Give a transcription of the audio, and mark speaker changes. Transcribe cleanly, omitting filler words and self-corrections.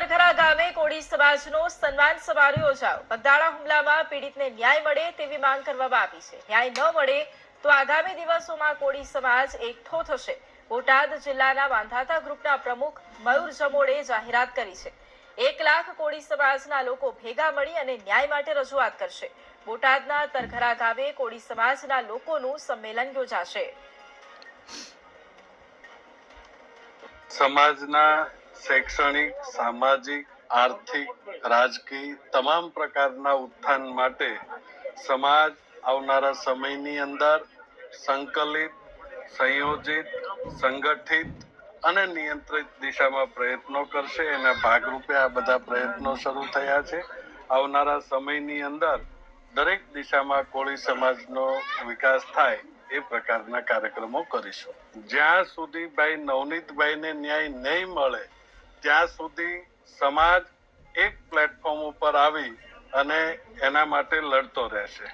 Speaker 1: તરઘરા ગામે કોળી સમાજનો સન્માન સમારોહ યોજાયો। બગદાણા હુમલામાં પીડિતને ન્યાય મળે તેવી માંગ કરવામાં આવી છે। ન્યાય ન મળે તો આગામી દિવસોમાં કોળી સમાજ એકઠો થશે। બોટાદ જિલ્લાના વાંધાતા ગ્રુપના પ્રમુખ મયુર જમોડે જાહેરાત કરી છે। 1 લાખ કોળી સમાજના લોકો ભેગા મળી અને ન્યાય માટે રજૂઆત કરશે। બોટાદના તરઘરા ગામે કોળી સમાજના લોકોનું સંમેલન યોજાશે।
Speaker 2: સમાજના શૈક્ષણિક, સામાજિક, આર્થિક, રાજકીય તમામ પ્રકારના ઉત્થાન માટે સમાજ આવનારા સમયની અંદર સંકલિત, સંયોજિત, સંગઠિત અને નિયંત્રિત દિશામાં પ્રયત્નો કરશે। એના ભાગરૂપે આ બધા પ્રયત્નો શરૂ થયા છે। આવનારા સમયની અંદર દરેક દિશામાં કોળી સમાજનો વિકાસ થાય એ પ્રકારના કાર્યક્રમો કરીશું। જ્યાં સુધી ભાઈ નવનીતભાઈને ન્યાય નહીં મળે ત્યાં સુધી સમાજ એક પ્લેટફોર્મ ઉપર આવી અને એના માટે લડતો રહેશે।